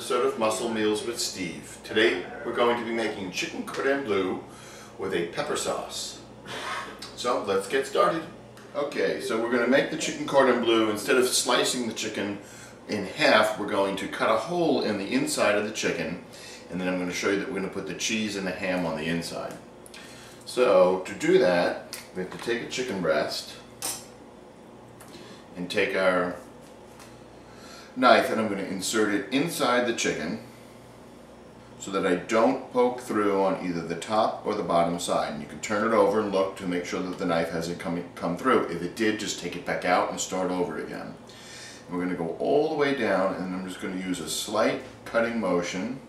episode of Muscle Meals with Steve. Today we're going to be making chicken cordon bleu with a pepper sauce. So let's get started. Okay, so we're going to make the chicken cordon bleu. Instead of slicing the chicken in half, we're going to cut a hole in the inside of the chicken, and then I'm going to show you that we're going to put the cheese and the ham on the inside. So to do that, we have to take a chicken breast and take our knife, and I'm going to insert it inside the chicken so that I don't poke through on either the top or the bottom side. And you can turn it over and look to make sure that the knife hasn't come through. If it did, just take it back out and start over again. And we're going to go all the way down, and I'm just going to use a slight cutting motion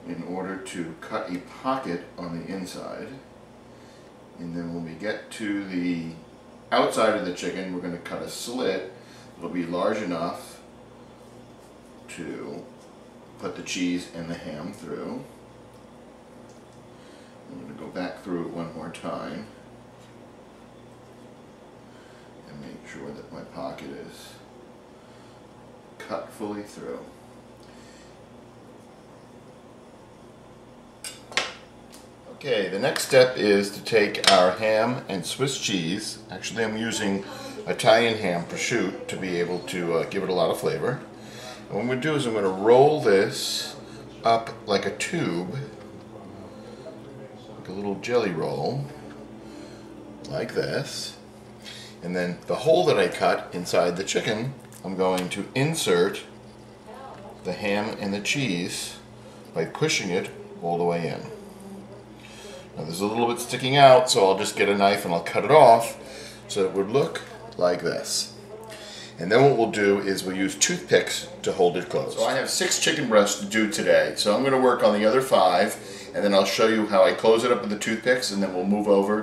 in order to cut a pocket on the inside. And then when we get to the outside of the chicken, we're going to cut a slit. It'll be large enough to put the cheese and the ham through. I'm going to go back through it one more time and make sure that my pocket is cut fully through. Okay, the next step is to take our ham and Swiss cheese. Actually, I'm using Italian ham prosciutto to be able to give it a lot of flavor. And what I'm going to do is I'm going to roll this up like a tube, like a little jelly roll, like this. And then the hole that I cut inside the chicken, I'm going to insert the ham and the cheese by pushing it all the way in. Now there's a little bit sticking out, so I'll just get a knife and I'll cut it off so it would look like this. And then what we'll do is we'll use toothpicks to hold it closed. So I have 6 chicken breasts to do today, so I'm going to work on the other 5, and then I'll show you how I close it up with the toothpicks, and then we'll move over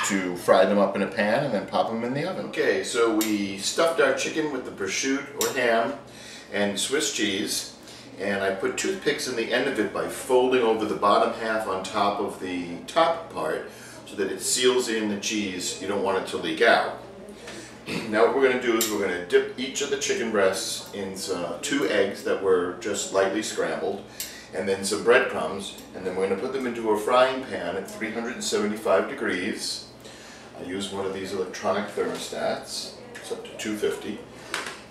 to fry them up in a pan and then pop them in the oven. Okay, so we stuffed our chicken with the prosciutto or ham and Swiss cheese. And I put toothpicks in the end of it by folding over the bottom half on top of the top part so that it seals in the cheese. You don't want it to leak out. Now what we're going to do is we're going to dip each of the chicken breasts in 2 eggs that were just lightly scrambled, and then some breadcrumbs, and then we're going to put them into a frying pan at 375 degrees. I use one of these electronic thermostats. It's up to 250.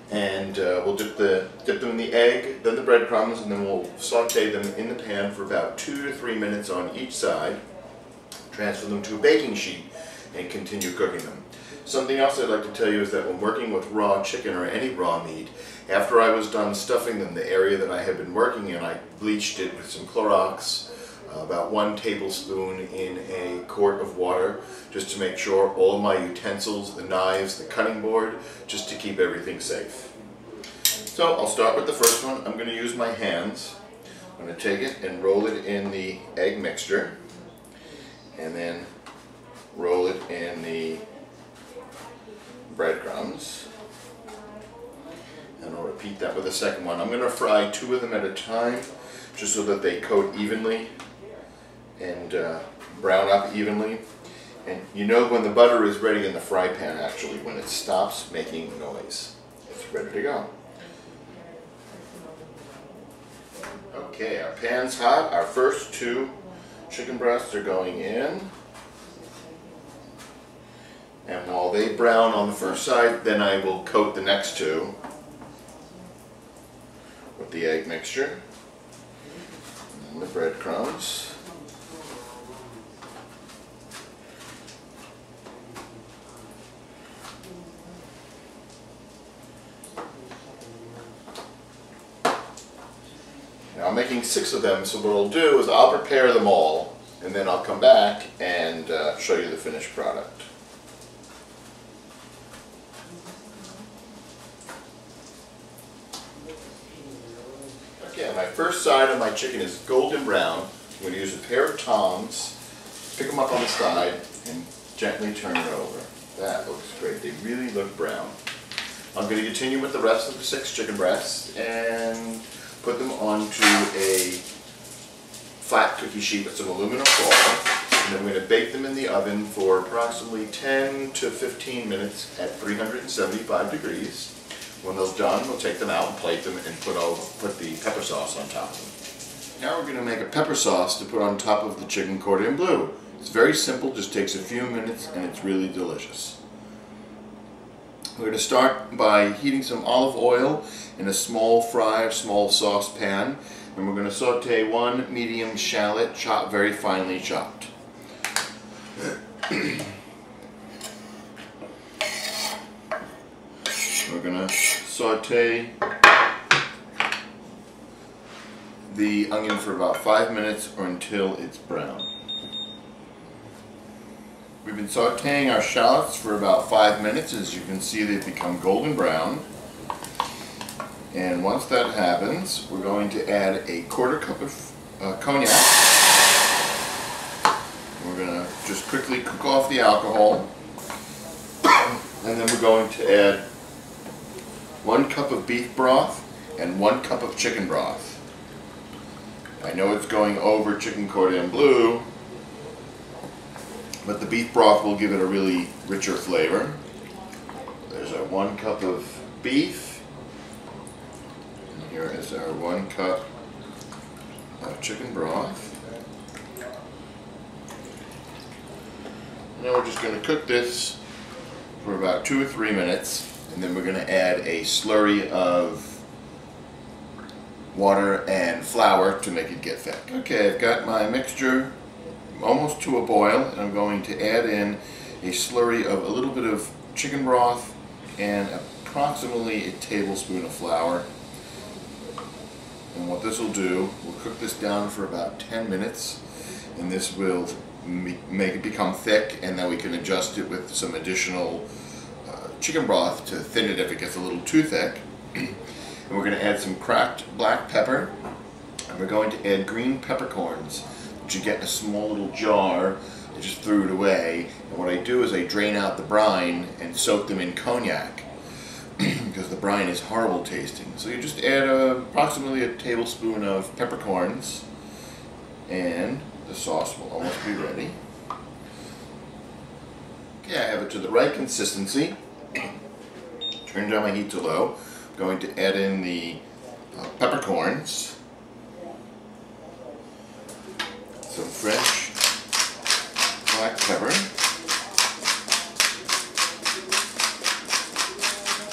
And we'll dip them in the egg, then the breadcrumbs, and then we'll saute them in the pan for about 2 to 3 minutes on each side. Transfer them to a baking sheet and continue cooking them. Something else I'd like to tell you is that when working with raw chicken or any raw meat, after I was done stuffing them, the area that I had been working in, I bleached it with some Clorox, about 1 tablespoon in a quart of water, just to make sure all of my utensils, the knives, the cutting board, just to keep everything safe. So I'll start with the first one. I'm going to use my hands. I'm going to take it and roll it in the egg mixture, and then roll it in the breadcrumbs. And I'll repeat that with the second one. I'm going to fry 2 of them at a time, just so that they coat evenly and brown up evenly. And you know when the butter is ready in the fry pan, actually, when it stops making noise. It's ready to go. Okay, our pan's hot. Our first 2 chicken breasts are going in. And while they brown on the first side, then I will coat the next 2 with the egg mixture and the breadcrumbs. Now I'm making 6 of them, so what I'll do is I'll prepare them all, and then I'll come back and show you the finished product. Okay, my first side of my chicken is golden brown. I'm going to use a pair of tongs, pick them up on the side, and gently turn it over. That looks great. They really look brown. I'm going to continue with the rest of the 6 chicken breasts and put them onto a flat cookie sheet with some aluminum foil, and then we're going to bake them in the oven for approximately 10 to 15 minutes at 375 degrees. When those done, we'll take them out and plate them and put the pepper sauce on top of them. Now we're going to make a pepper sauce to put on top of the chicken cordon bleu. It's very simple, just takes a few minutes, and it's really delicious. We're going to start by heating some olive oil in a small saucepan, and we're going to saute one medium shallot, very finely chopped. We're going to saute the onion for about 5 minutes or until it's brown. We've been sauteing our shallots for about 5 minutes. As you can see, they've become golden brown. And once that happens, we're going to add a quarter cup of cognac. We're going to just quickly cook off the alcohol. And then we're going to add 1 cup of beef broth and 1 cup of chicken broth. I know it's going over chicken cordon bleu, but the beef broth will give it a really richer flavor. There's our 1 cup of beef. And here is our 1 cup of chicken broth. Now we're just going to cook this for about 2 or 3 minutes, and then we're going to add a slurry of water and flour to make it get thick. Okay, I've got my mixture almost to a boil, and I'm going to add in a slurry of a little bit of chicken broth and approximately a tablespoon of flour. And what this will do, we'll cook this down for about 10 minutes, and this will make it become thick, and then we can adjust it with some additional chicken broth to thin it if it gets a little too thick. And we're going to add some cracked black pepper, and we're going to add green peppercorns, which you get in a small little jar. I just threw it away, and what I do is I drain out the brine and soak them in cognac because the brine is horrible tasting. So you just add approximately a tablespoon of peppercorns, and the sauce will almost be ready. Okay, I have it to the right consistency. Turn down my heat to low. I'm going to add in the peppercorns, some fresh black pepper,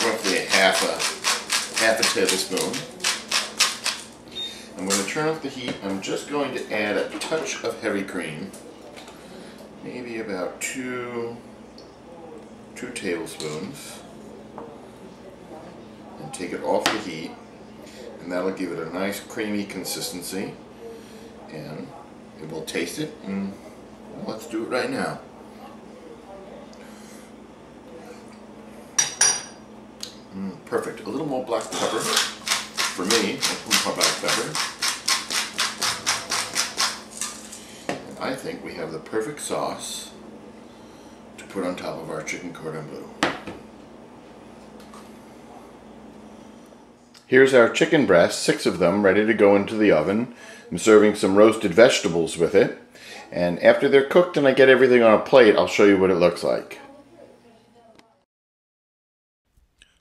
roughly a half a tablespoon. I'm going to turn off the heat. I'm just going to add a touch of heavy cream, maybe about two tablespoons, and take it off the heat, and that'll give it a nice creamy consistency, and we'll taste it, and let's do it right now. Perfect. A little more black pepper for me, a little more black pepper. And I think we have the perfect sauce to put on top of our chicken cordon bleu. Here's our chicken breasts, 6 of them, ready to go into the oven. I'm serving some roasted vegetables with it. And after they're cooked and I get everything on a plate, I'll show you what it looks like.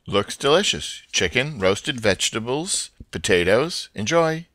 Looks delicious. Chicken, roasted vegetables, potatoes. Enjoy!